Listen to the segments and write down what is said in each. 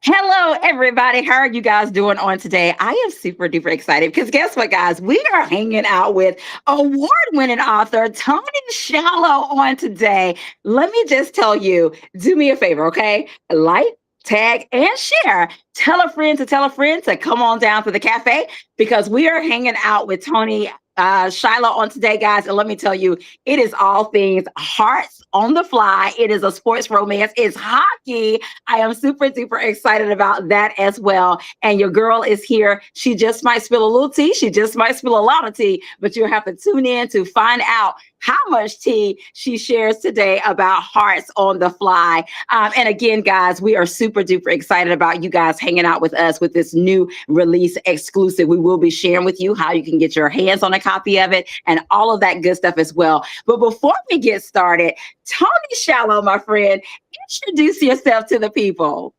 Hello, everybody. How are you guys doing on today? I am super duper excited because guess what, guys? We are hanging out with award winning author Toni Shiloh on today. Let me just tell you, do me a favor, okay? Like, tag, and share. Tell a friend to tell a friend to come on down to the cafe because we are hanging out with Toni Shiloh on today, guys. And let me tell you, it is all things hearts on the fly. It is a sports romance. It's hockey. I am super duper excited about that as well. And your girl is here. She just might spill a little tea. She just might spill a lot of tea, but you'll have to tune in to find out how much tea she shares today about hearts on the fly. And again, guys, we are super duper excited about you guys hanging out with us with this new release exclusive. We will be sharing with you how you can get your hands on a copy of it and all of that good stuff as well. But before we get started, Toni Shiloh, my friend, introduce yourself to the people.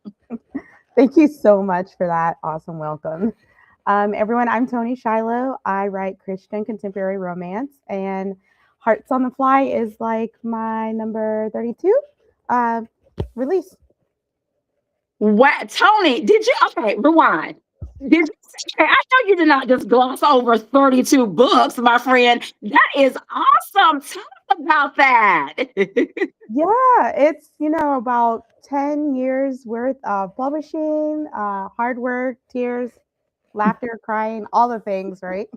Thank you so much for that awesome welcome. Everyone, I'm Toni Shiloh. I write Christian contemporary romance, and Hearts on the Fly is like my number 32 release. What, Toni? Did you? Okay, rewind. Did you? I know you did not just gloss over 32 books, my friend. That is awesome. Tell us about that. Yeah, it's, about 10 years worth of publishing, hard work, tears, laughter, crying, all the things, right?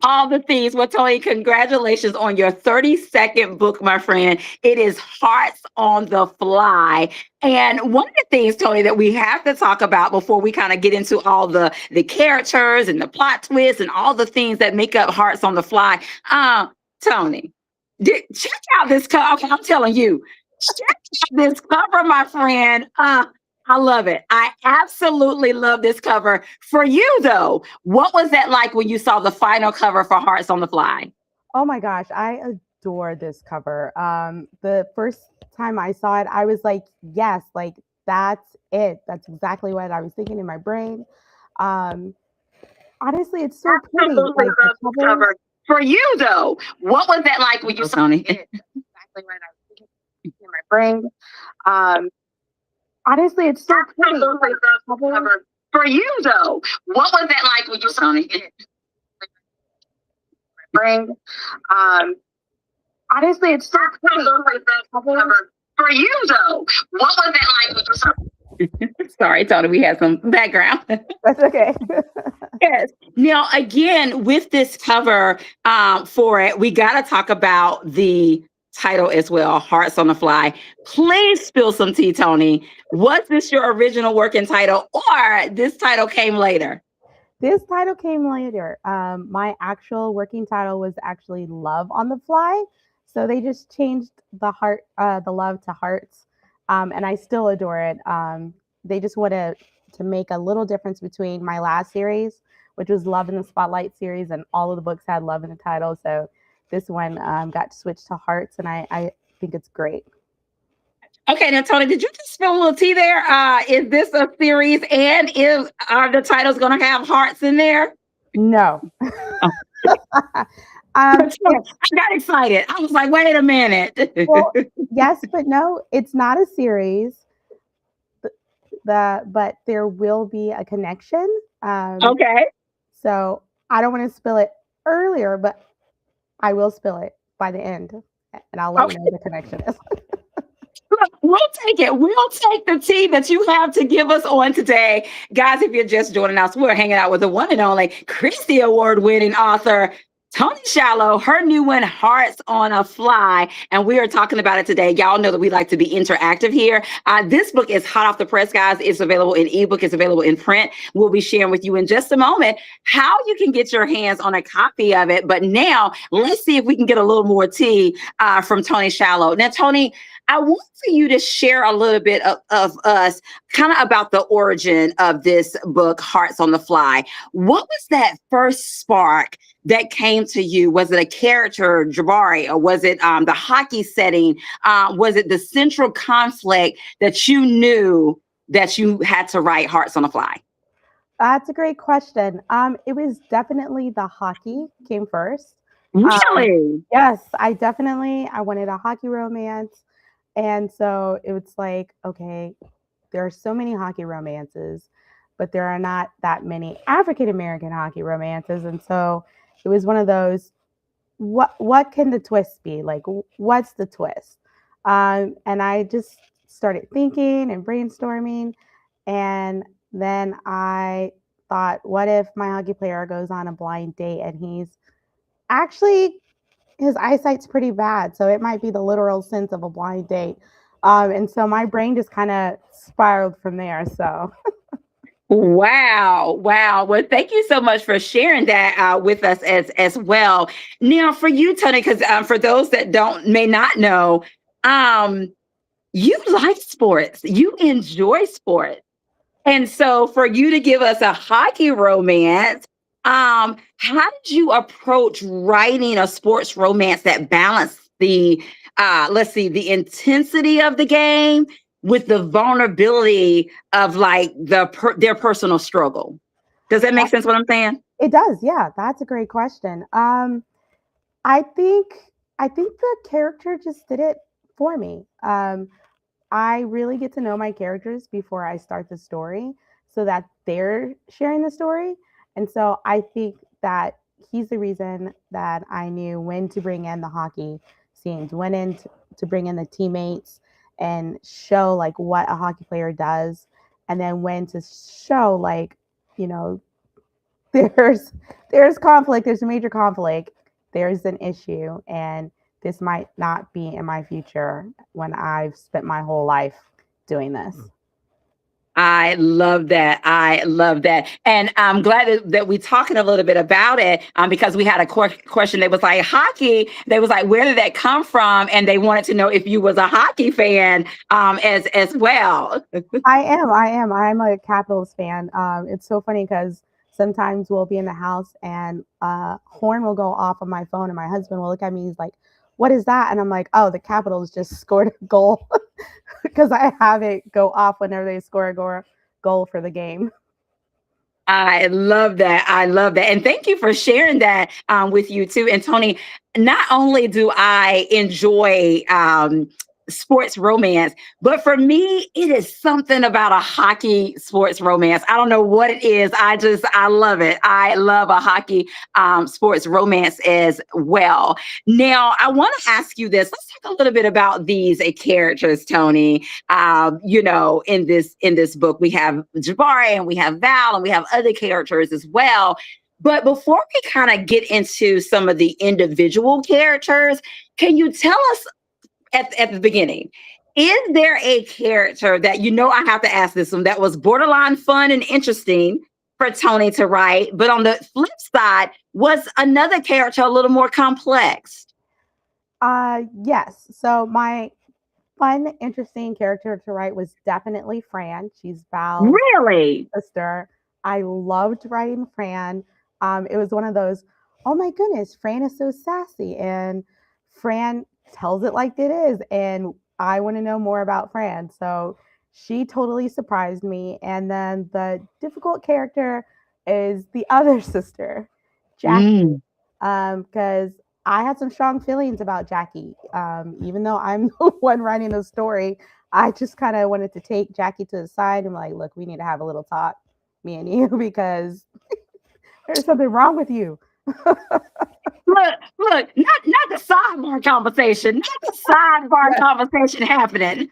All the things. Well, Toni, congratulations on your 32nd book, my friend. It is Hearts on the Fly. And one of the things, Toni, that we have to talk about before we kind of get into all the characters and the plot twists and all the things that make up Hearts on the Fly. Toni, check out this cover. Okay, I'm telling you, check out this cover, my friend. I love it. I absolutely love this cover. For you, though, what was that like when you saw the final cover for Hearts on the Fly? Oh my gosh, I adore this cover. The first time I saw it, I was like, yes, like that's it. That's exactly what I was thinking in my brain. Um, Honestly, it's so pretty. Absolutely Like the love this cover. cover. For you, though, what was that like when you saw Toni? Exactly what I was thinking in my brain. Um, Honestly, it's so pretty. Absolutely Like love the this cover. cover. For you, though, what was that like when you saw Toni? Brain. Um, Honestly, it's so pretty. Absolutely Like love the this cover. cover. For you, though, what was that like when you saw? Sorry, Toni, we had some background. That's okay. Yes. Now, again, with this cover for it, we got to talk about the title as well, Hearts on the Fly. Please spill some tea, Toni. Was this your original working title or this title came later? This title came later. My actual working title was actually Love on the Fly. So they just changed the love to hearts. And I still adore it. They just wanted to make a little difference between my last series, which was Love in the Spotlight series, and all of the books had love in the title. So this one got switched to hearts, and I think it's great. Okay, now Toni, did you just spill a little tea there? Is this a series and is are the titles gonna have hearts in there? No. Oh, I It's got excited. I was like, wait a minute. well, yes, but no, it's not a series. But there will be a connection. Um, Okay. so I don't want to spill it earlier, but I will spill it by the end, and I'll let you know what the connection is. Look, we'll take it. We'll take the tea that you have to give us on today. Guys, if you're just joining us, we're hanging out with the one and only Christie Award winning author, Toni Shiloh, her new one, Hearts on a Fly. And we are talking about it today. Y'all know that we like to be interactive here. This book is hot off the press, guys. It's available in ebook, it's available in print. We'll be sharing with you in just a moment how you can get your hands on a copy of it. But now let's see if we can get a little more tea from Toni Shiloh. Now, Toni, I want for you to share a little bit of us kind of about the origin of this book, Hearts on the Fly. What was that first spark that came to you? Was it a character, Jabari, or was it the hockey setting? Was it the central conflict that you knew that you had to write Hearts on the Fly? That's a great question. It was definitely the hockey came first. Um, Really? yes, I wanted a hockey romance, and so it was like, okay, there are so many hockey romances, but there are not that many African American hockey romances. And so it was one of those, what can the twist be? Like, what's the twist? And I just started thinking and brainstorming. And then I thought, what if my hockey player goes on a blind date and he's actually, his eyesight's pretty bad. So it might be the literal sense of a blind date. And so my brain just kind of spiraled from there. So Wow. Wow. Well, thank you so much for sharing that with us as well. Now, for you, Tony, because for those that don't may not know, um, you like sports. You enjoy sports. And so for you to give us a hockey romance, how did you approach writing a sports romance that balanced the let's see, the intensity of the game with the vulnerability of like their personal struggle? Does that make sense what I'm saying? it does. Yeah, that's a great question. I think I think the character just did it for me. I really get to know my characters before I start the story so that they're sharing the story. And so I think that he's the reason that I knew when to bring in the hockey scenes, when to bring in the teammates and show like what a hockey player does, and then when to show like, you know, there's there's conflict, there's a major conflict, there's an issue, and this might not be in my future when I've spent my whole life doing this. I love that. I love that. And I'm glad that we're talking a little bit about it because we had a question that was like hockey. They was like, where did that come from? And they wanted to know if you was a hockey fan as well. I'm a Capitals fan. It's so funny because sometimes we'll be in the house and horn will go off on my phone, and my husband will look at me. He's like, "What is that?" And I'm like, "Oh, the Capitals just scored a goal," because I have it go off whenever they score a goal for the game. I love that. I love that. And thank you for sharing that with you too. And Tony, not only do I enjoy sports romance, but for me, it is something about a hockey sports romance. I don't know what it is. I love it. I love a hockey sports romance as well. Now, I want to ask you this. Let's talk a little bit about these characters, Tony. In this book, we have Jabari and we have Val and we have other characters as well. But before we kind of get into some of the individual characters, can you tell us at the beginning, is there a character that I have to ask this one that was borderline fun and interesting for Tony to write, but on the flip side, was another character a little more complex? Yes. So my fun, interesting character to write was definitely Fran. She's Val's Really? sister. I loved writing Fran. It was one of those, oh my goodness, Fran is so sassy, and Fran tells it like it is, and I want to know more about Fran. So she totally surprised me. And then the difficult character is the other sister, Jackie, Mm. because I had some strong feelings about Jackie. Even though I'm the one writing the story, I just kind of wanted to take Jackie to the side and like, look, we need to have a little talk, me and you, because there's something wrong with you. Look, not the sidebar conversation, not the sidebar conversation happening.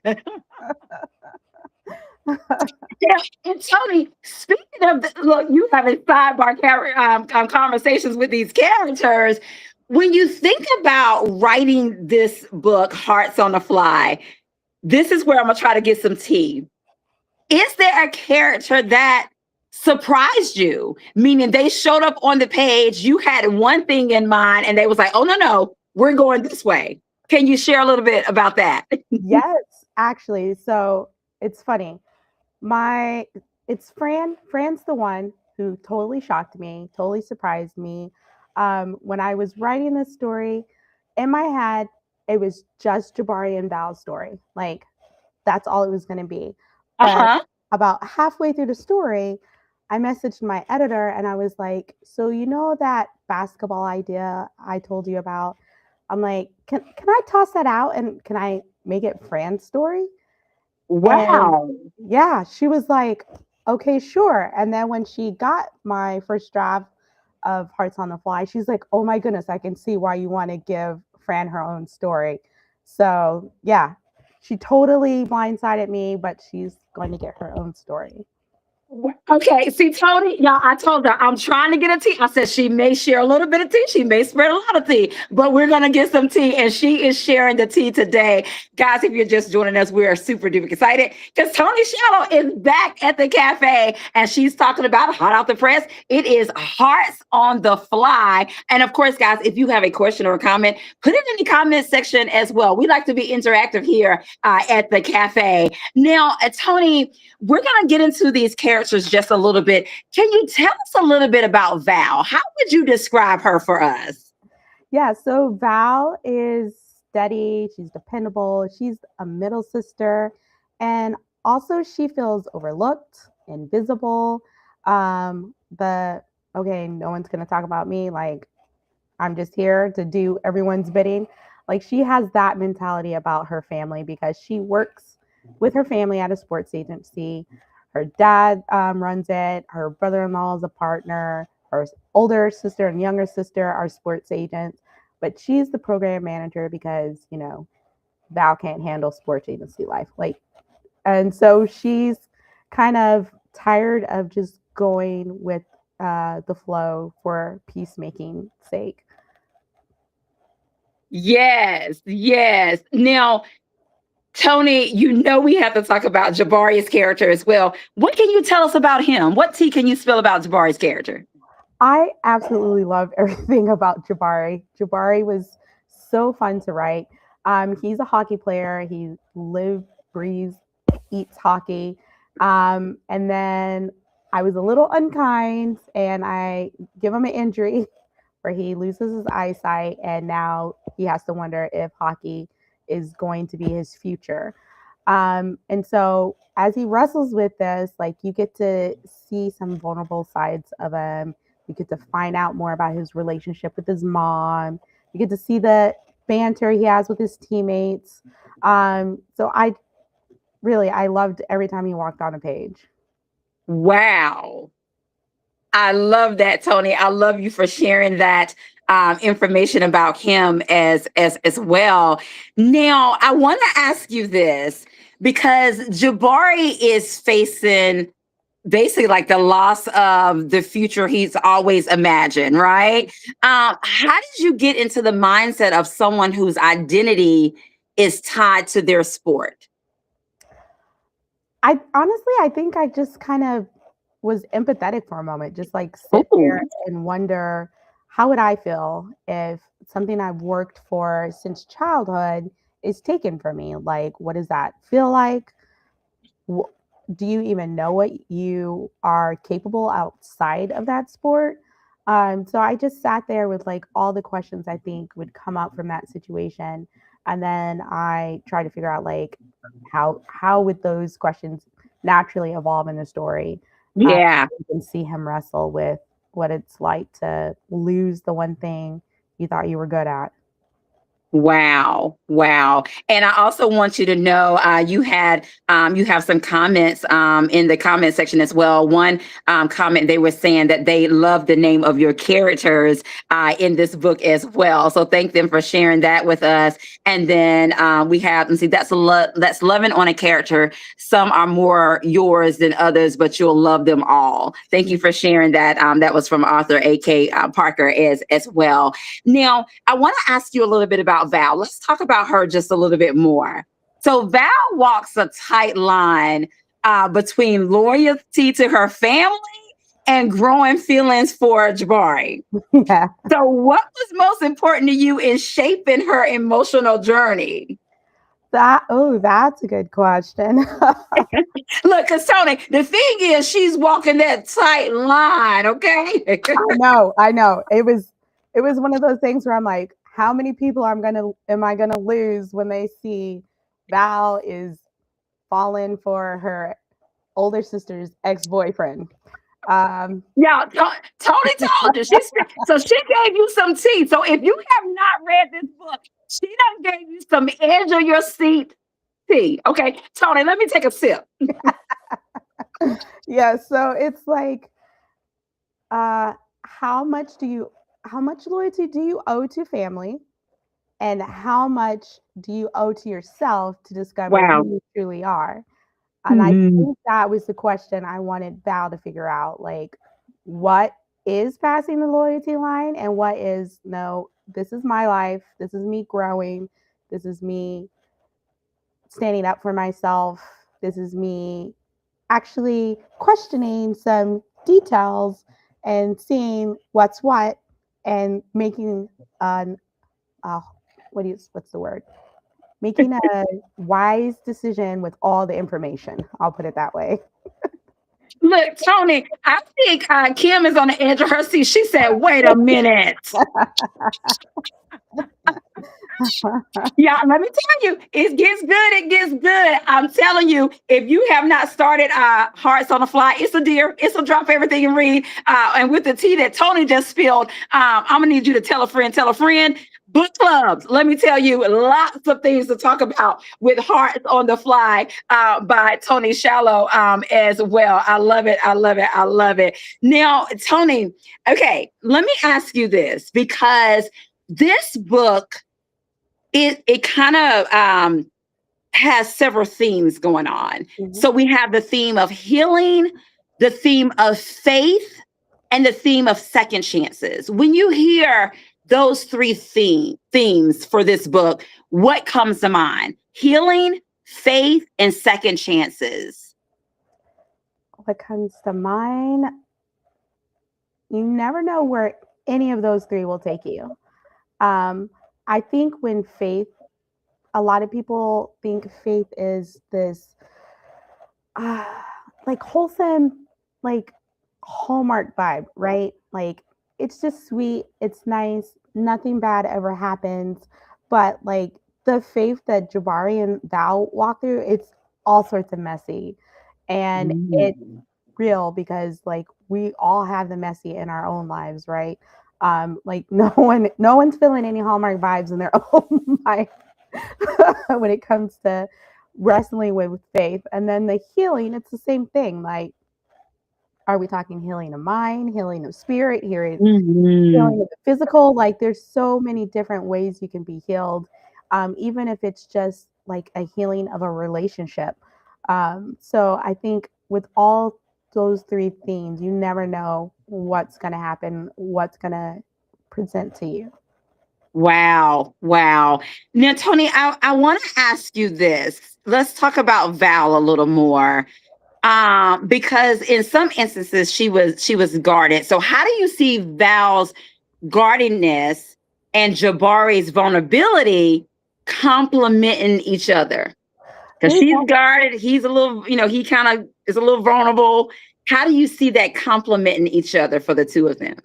Yeah, and Tony, speaking of, look, you having sidebar conversations with these characters. When you think about writing this book, Hearts on the Fly, this is where I'm gonna try to get some tea. Is there a character that surprised you? Meaning they showed up on the page, you had one thing in mind, and they was like, "Oh no, we're going this way." Can you share a little bit about that? Yes, actually. So it's funny. My it's Fran. Fran's the one who totally shocked me, totally surprised me. When I was writing this story, in my head, it was just Jabari and Val's story. Like that's all it was going to be. Uh But huh. about halfway through the story, I messaged my editor and I was like, "So you know that basketball idea I told you about? I'm like, can I toss that out and can I make it Fran's story?" And Wow. yeah, she was like, okay, sure. And then when she got my first draft of Hearts on the Fly, she's like, oh my goodness, I can see why you want to give Fran her own story. So yeah, she totally blindsided me, but she's going to get her own story. Okay, see, Tony, y'all, I told her I'm trying to get a tea. I said she may share a little bit of tea, she may spread a lot of tea, but we're gonna get some tea, and she is sharing the tea today. Guys, if you're just joining us, we are super duper excited because Toni Shiloh is back at the cafe and she's talking about hot out the press. It is Hearts on the Fly. And of course, guys, if you have a question or a comment, put it in the comment section as well. We like to be interactive here at the cafe. Now, Toni, we're going to get into these characters just a little bit. Can you tell us a little bit about Val? How would you describe her for us? Yeah, so Val is steady, she's dependable, she's a middle sister, and also she feels overlooked, invisible. The okay, no one's gonna talk about me, like I'm just here to do everyone's bidding. Like she has that mentality about her family because she works with her family at a sports agency. Her dad runs it. Her brother-in-law is a partner. Her older sister and younger sister are sports agents, but she's the program manager because Val can't handle sports agency life. Like, and so she's kind of tired of just going with the flow for peacemaking sake. Yes, yes. Now, Toni, we have to talk about Jabari's character as well. What can you tell us about him? What tea can you spill about Jabari's character? I absolutely love everything about Jabari. Jabari was so fun to write. He's a hockey player. He lives, breathes, eats hockey. And then I was a little unkind and I give him an injury where he loses his eyesight and now he has to wonder if hockey is going to be his future. And so as he wrestles with this, like you get to see some vulnerable sides of him. You get to find out more about his relationship with his mom. You get to see the banter he has with his teammates. So I loved every time he walked on a page. Wow. I love that, Toni. I love you for sharing that information about him as well. Now, I want to ask you this because Jabari is facing basically like the loss of the future he's always imagined, right? How did you get into the mindset of someone whose identity is tied to their sport? I think I just kind of was empathetic for a moment, just like sit there Oh, and wonder how would I feel if something I've worked for since childhood is taken from me? Like, what does that feel like? Wh- Do you even know what you are capable outside of that sport? So I just sat there with like all the questions I think would come up from that situation, and then I tried to figure out like how would those questions naturally evolve in the story. yeah. You can see him wrestle with what it's like to lose the one thing you thought you were good at. Wow, wow! And I also want you to know you have some comments in the comment section as well. One comment they were saying that they love the name of your characters in this book as well. So thank them for sharing that with us. And then we have and see that's loving on a character. Some are more yours than others, but you'll love them all. Thank you for sharing that. That was from Arthur A.K. Parker as well. Now, I want to ask you a little bit about Val. Let's talk about her just a little bit more. So, Val walks a tight line between loyalty to her family and growing feelings for Jabari. Yeah. So, what was most important to you in shaping her emotional journey? That's a good question. Look, because Toni, the thing is, she's walking that tight line, okay? I know. It was one of those things where I'm like, how many people am I gonna lose when they see Val is falling for her older sister's ex-boyfriend? Um, Yeah, Toni told you. So she gave you some tea. So if you have not read this book, she done gave you some edge of your seat tea. Okay, Toni, let me take a sip. Yeah, so it's like, uh, how much do you how much loyalty do you owe to family, and how much do you owe to yourself to discover Wow. who you truly are? And I Mhm. think that was the question I wanted Val to figure out, like, what is passing the loyalty line and what is, no, this is my life, this is me growing, this is me standing up for myself, this is me actually questioning some details and seeing what's what and making an uh, what's the word? Making a wise decision with all the information. I'll put it that way. Look, Toni, I think Kim is on the edge of her seat. She said, wait a minute. Yeah, let me tell you, it gets good. It gets good. I'm telling you, if you have not started Hearts on the Fly, it's a dear. It's a drop everything and read. And with the tea that Toni just spilled, I'm gonna need you to tell a friend. Tell a friend. Book clubs. Let me tell you, lots of things to talk about with Hearts on the Fly by Toni Shiloh as well. I love it. I love it. I love it. Now, Toni, okay, let me ask you this because this book it kind of has several themes going on. Mhm. So we have the theme of healing, the theme of faith, and the theme of second chances. When you hear those three themes for this book, what comes to mind? Healing, faith, and second chances. What comes to mind, you never know where any of those three will take you. Um, I think when faith, a lot of people think faith is this uh, like wholesome, like Hallmark vibe, right? Like it's just sweet, it's nice, nothing bad ever happens. But like the faith that Jabari and Val walk through, it's all sorts of messy. And it's Mm. real because like we all have the messy in our own lives, right? Like no one's feeling any Hallmark vibes in their own life when it comes to wrestling with faith. And then the healing, it's the same thing. Like, are we talking healing of mind, healing of spirit, healing Mhm. of the physical? Like, there's so many different ways you can be healed, even if it's just like a healing of a relationship. So I think with all those three themes, you never know what's going to happen, what's going to present to you. Wow. Wow. Now, Toni, I want to ask you this. Let's talk about Val a little more. Because in some instances she was guarded. So how do you see Val's guardedness and Jabari's vulnerability complementing each other? Because They she's guarded, he's a little, he kind of is a little vulnerable. How do you see that complementing each other for the two of them?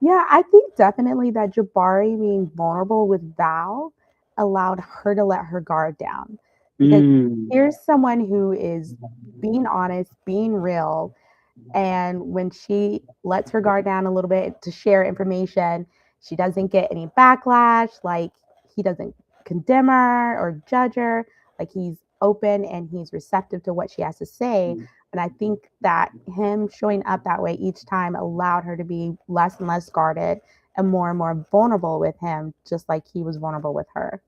Yeah, I think definitely that Jabari being vulnerable with Val allowed her to let her guard down. Because Mm. here's someone who is being honest, being real, and when she lets her guard down a little bit to share information, she doesn't get any backlash. Like he doesn't condemn her or judge her. Like he's open and he's receptive to what she has to say. And I think that him showing up that way each time allowed her to be less and less guarded and more vulnerable with him, just like he was vulnerable with her.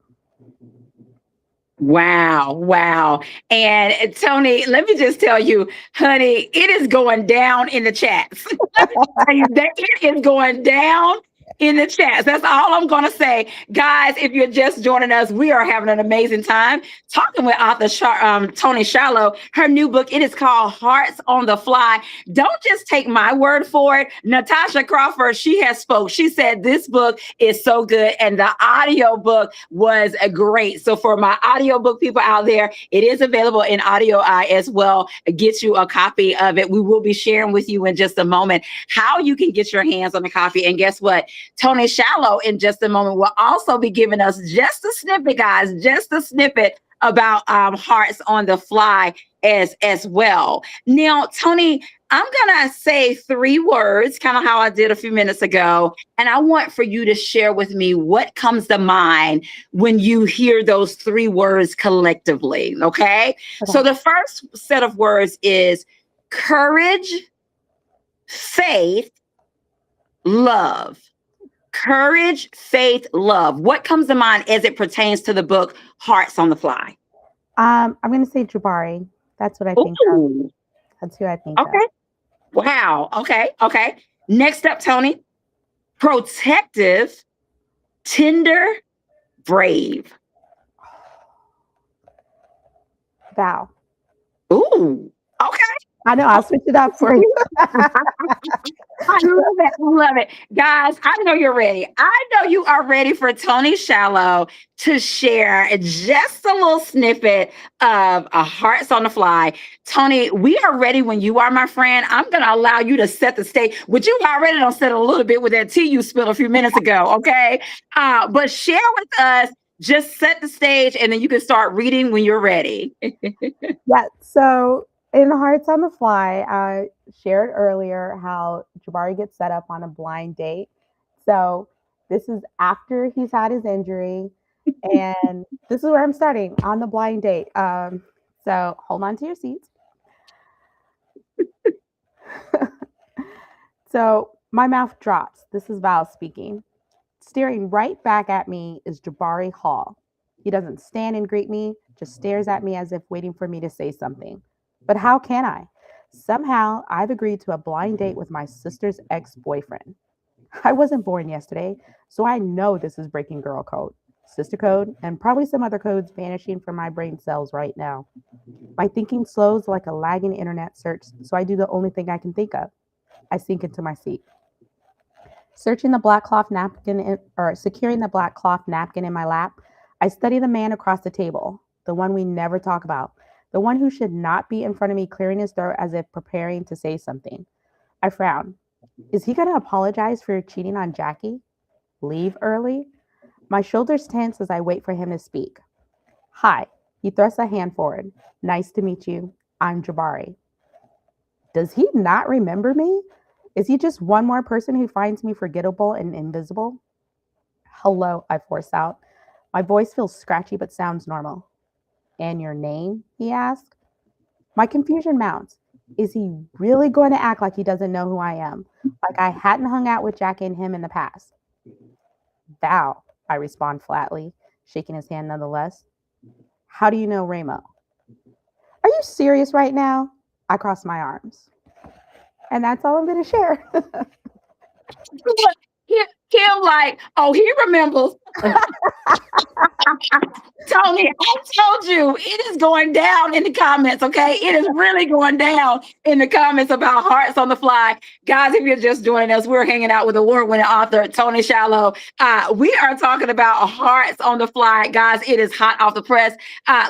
Wow, wow. And Toni, let me just tell you, honey, it is going down in the chats. Let me just tell you that it is going down in the chats. That's all I'm going to say. Guys, if you're just joining us, we are having an amazing time talking with author Toni Shiloh. Her new book, it is called Hearts on the Fly. Don't just take my word for it. Natasha Crawford, she has spoke. She said this book is so good and the audio book was great. So for my audiobook people out there, it is available in audio as well. Get you a copy of it. We will be sharing with you in just a moment how you can get your hands on a copy. And guess what? Toni Shiloh in just a moment will also be giving us just a snippet, guys, just a snippet about Hearts on the Fly as well. Now, Toni, I'm gonna say three words, kind of how I did a few minutes ago, and I want for you to share with me what comes to mind when you hear those three words collectively. Okay, so Okay. the first set of words is courage, faith, love. Courage, faith, love. What comes to mind as it pertains to the book Hearts on the Fly? I'm going to say Jabari. That's what I think of. Ooh, That's who I think of. okay. Wow. Okay. Okay. Next up, Toni. Protective, tender, brave. Val. Ooh. Okay. I know. I'll switch it up for you. I love it. I love it. Guys, I know you're ready. I know you are ready for Toni Shiloh to share just a little snippet of a Hearts on the Fly. Toni, we are ready when you are, my friend. I'm going to allow you to set the stage, which you already done said a little bit with that tea you spilled a few minutes ago, okay? But share with us, just set the stage, and then you can start reading when you're ready. Yeah. So in Hearts on the Fly, I shared earlier how Jabari gets set up on a blind date. So this is after he's had his injury. And this is where I'm starting on the blind date. So hold on to your seats. So my mouth drops. This is Val speaking. Staring right back at me is Jabari Hall. He doesn't stand and greet me, just stares at me as if waiting for me to say something. But how can I? Somehow I've agreed to a blind date with my sister's ex-boyfriend. I wasn't born yesterday, so I know this is breaking girl code, sister code, and probably some other codes vanishing from my brain cells right now. My thinking slows like a lagging internet search, so I do the only thing I can think of. I sink into my seat. Searching the black cloth napkin or securing the black cloth napkin in my lap, I study the man across the table, the one we never talk about, the one who should not be in front of me clearing his throat as if preparing to say something. I frown. Is he going to apologize for cheating on Jackie? Leave early? My shoulders tense as I wait for him to speak. Hi. He thrusts a hand forward. Nice to meet you. I'm Jabari. Does he not remember me? Is he just one more person who finds me forgettable and invisible? Hello, I force out. My voice feels scratchy but sounds normal. And your name? He asks. My confusion mounts. Is he really going to act like he doesn't know who I am? Like I hadn't hung out with Jackie and him in the past? Val, I respond flatly, shaking his hand nonetheless. How do you know Ramo? Are you serious right now? I cross my arms. And that's all I'm going to share. Him like, oh, he remembers. Toni, I told you it is going down in the comments, okay? It is really going down in the comments about Hearts on the Fly. Guys, if you're just joining us, we're hanging out with award-winning author Toni Shiloh. We are talking about Hearts on the Fly. Guys, it is hot off the press.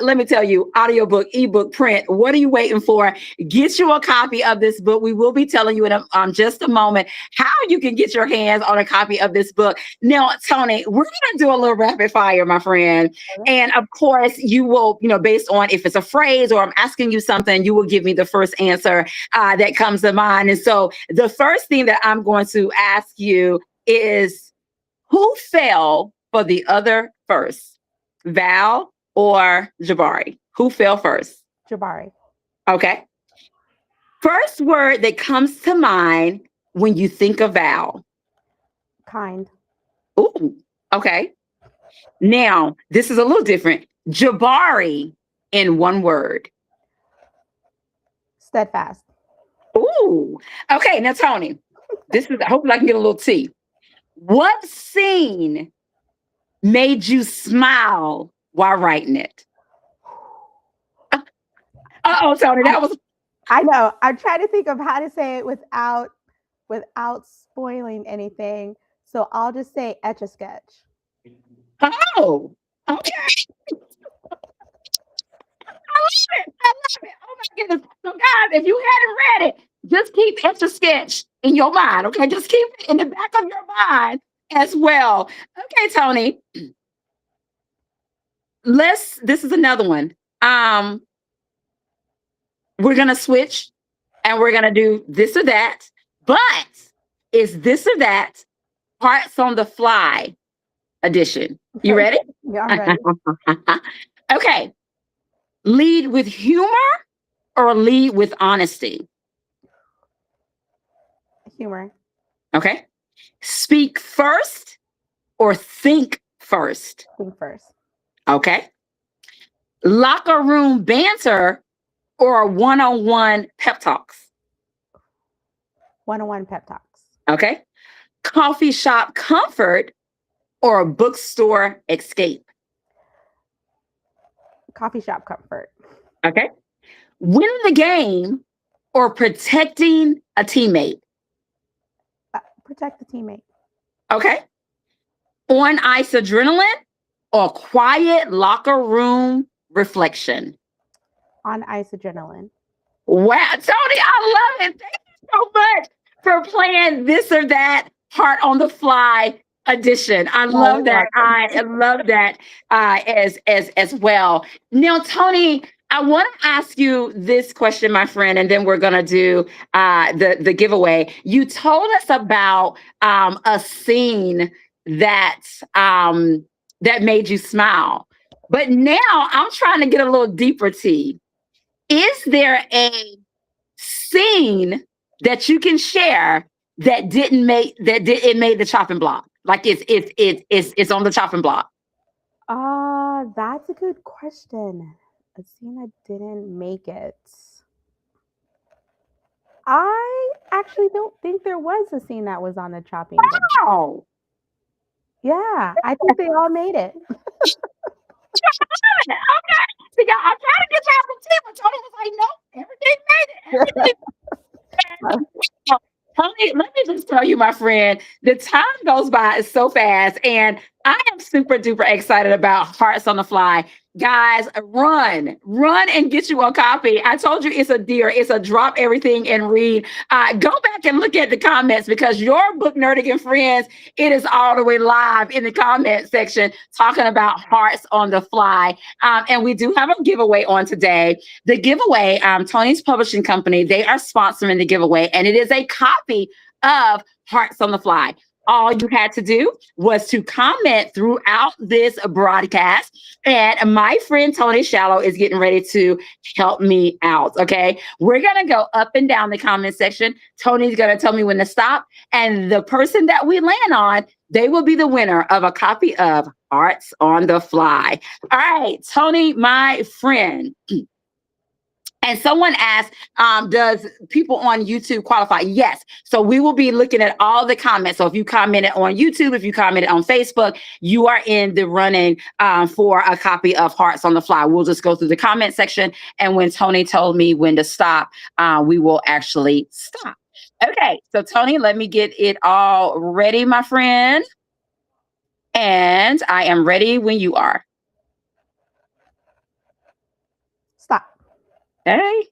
Let me tell you, audiobook, ebook, print, what are you waiting for? Get you a copy of this book. We will be telling you in just a moment how you can get your hands on a copy of this book. Now, Toni, we're going to do a little rapid fire, my friend. And of course, you will, based on if it's a phrase or I'm asking you something, you will give me the first answer that comes to mind. And so the first thing that I'm going to ask you is, who fell for the other first, Val or Jabari? Who fell first? Jabari. Okay. First word that comes to mind when you think of Val. Kind. Ooh, okay. Now, this is a little different. Jabari in one word. Steadfast. Ooh. Okay, now Toni, I hope I can get a little tea. What scene made you smile while writing it? Uh-oh, Toni, that was... I know. I'm trying to think of how to say it without spoiling anything. So I'll just say Etch-a-Sketch. Oh, okay. I love it. Oh my goodness. So guys, if you hadn't read it, just keep Etch-a-Sketch in your mind. Okay. Just keep it in the back of your mind as well. Okay, Toni. This is another one. We're gonna switch and we're gonna do this or that, but is this or that Hearts on the Fly edition? You ready? Yeah, I'm ready. Okay. Lead with humor or lead with honesty? Humor. Okay. Speak first or think first? Think first. Okay. Locker room banter or one-on-one pep talks? One-on-one pep talks. Okay. Coffee shop comfort or bookstore escape? Coffee shop comfort. Okay. Winning the game or protecting a teammate? Protect the teammate. Okay. On ice adrenaline or quiet locker room reflection? On ice adrenaline. Wow, Tony, I love it. Thank you so much for playing this or that heart on the fly edition. I Oh, love you're that. welcome. I love that as well. Now, Tony, I want to ask you this question, my friend, and then we're gonna do the giveaway. You told us about a scene that that made you smile, but now I'm trying to get a little deeper, T. Is there a scene that you can share that didn't make it made the chopping block? Like it's on the chopping block. That's a good question. A scene that didn't make it. I actually don't think there was a scene that was on the chopping block. Wow. Yeah, I think they all made it. Okay. See, I'm trying to get y'all some tea, but Tony was like, no, everything made it. Everything. Tony, let me just tell you, my friend, the time goes by so fast, and I am super duper excited about Hearts on the Fly. Guys, run and get you a copy. I told you it's a deer, it's a drop everything and read. Go back and look at the comments because your book nerdig and friends, it is all the way live in the comment section talking about Hearts on the Fly. And we do have a giveaway on today. The giveaway, Tony's publishing company, they are sponsoring the giveaway, and it is a copy of Hearts on the Fly. All you had to do was to comment throughout this broadcast. And my friend Toni Shiloh is getting ready to help me out. Okay. We're going to go up and down the comment section. Tony's going to tell me when to stop. And the person that we land on, they will be the winner of a copy of Hearts on the Fly. All right, Tony, my friend. And someone asked, does people on YouTube qualify? Yes. So we will be looking at all the comments. So if you commented on YouTube, if you commented on Facebook, you are in the running for a copy of Hearts on the Fly. We'll just go through the comment section. And when Tony told me when to stop, we will actually stop. Okay. So Tony, let me get it all ready, my friend. And I am ready when you are. Stop. Okay.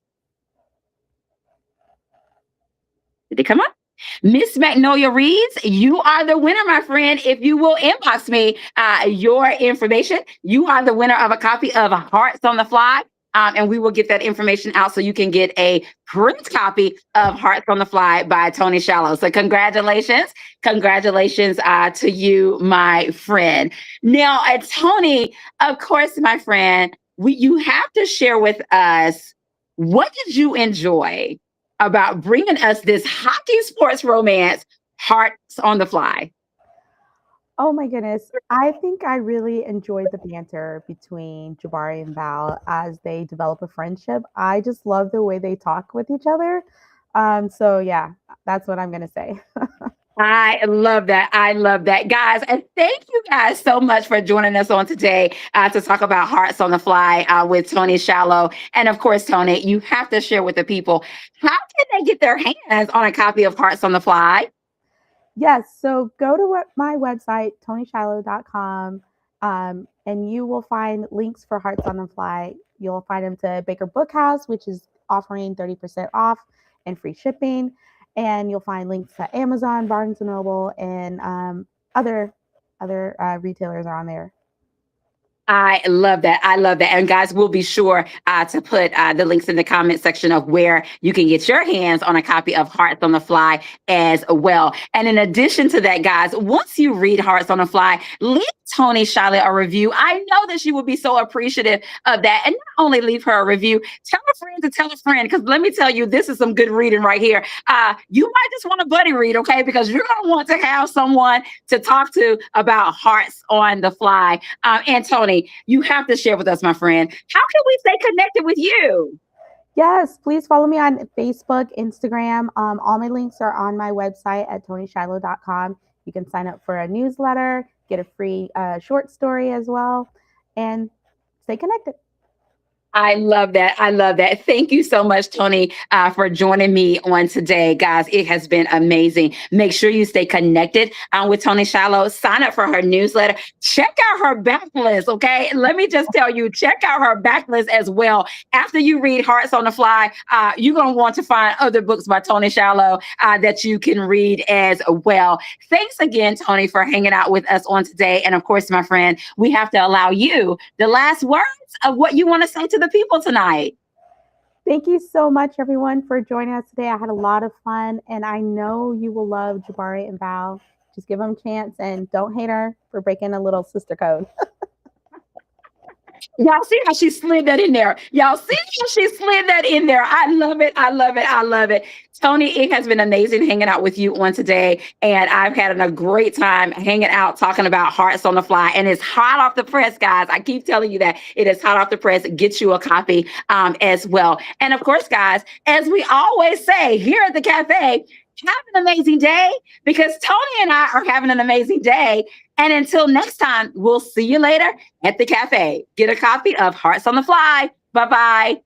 Did it come up? Miss Magnolia Reads, you are the winner, my friend. If you will inbox me your information, you are the winner of a copy of Hearts on the Fly. And we will get that information out so you can get a print copy of Hearts on the Fly by Toni Shiloh. So congratulations. Congratulations to you, my friend. Now, Tony, of course, my friend, you have to share with us, what did you enjoy about bringing us this hockey sports romance, Hearts on the Fly? Oh my goodness. I think I really enjoyed the banter between Jabari and Val as they develop a friendship. I just love the way they talk with each other. So yeah, that's what I'm gonna say. I love that. I love that. Guys, and thank you guys so much for joining us on today to talk about Hearts on the Fly with Toni Shiloh. And of course, Toni, you have to share with the people, how can they get their hands on a copy of Hearts on the Fly? Yes, so go to my website, tonishiloh.com, and you will find links for Hearts on the Fly. You'll find them to Baker Bookhouse, which is offering 30% off and free shipping. And you'll find links to Amazon, Barnes & Noble, and other retailers are on there. I love that. I love that. And guys, we'll be sure to put the links in the comment section of where you can get your hands on a copy of Hearts on the Fly as well. And in addition to that, guys, once you read Hearts on the Fly, leave Toni Shiloh a review. I know that she will be so appreciative of that. And not only leave her a review, tell a friend to tell a friend. Because let me tell you, this is some good reading right here. You might just want a buddy read, okay? Because you're going to want to have someone to talk to about Hearts on the Fly. And Toni, you have to share with us, my friend. How can we stay connected with you? Yes, please follow me on Facebook, Instagram. All my links are on my website at tonishiloh.com. You can sign up for a newsletter, get a free short story as well, and stay connected. I love that. I love that. Thank you so much, Toni, for joining me on today, guys. It has been amazing. Make sure you stay connected with Toni Shiloh. Sign up for her newsletter. Check out her backlist, okay? Let me just tell you, check out her backlist as well. After you read Hearts on the Fly, you're going to want to find other books by Toni Shiloh that you can read as well. Thanks again, Toni, for hanging out with us on today. And of course, my friend, we have to allow you the last words of what you want to say to the people tonight. Thank you so much, everyone, for joining us today. I had a lot of fun, and I know you will love Jabari and Val. Just give them a chance, and don't hate her for breaking a little sister code. Y'all see how she slid that in there? Y'all see how she slid that in there? I love it. I love it. I love it. Toni, it has been amazing hanging out with you on today. And I've had a great time hanging out, talking about Hearts on the Fly. And it's hot off the press, guys. I keep telling you that it is hot off the press. Get you a copy as well. And of course, guys, as we always say here at the cafe, have an amazing day, because Toni and I are having an amazing day. And until next time, we'll see you later at the cafe. Get a copy of Hearts on the Fly. Bye-bye.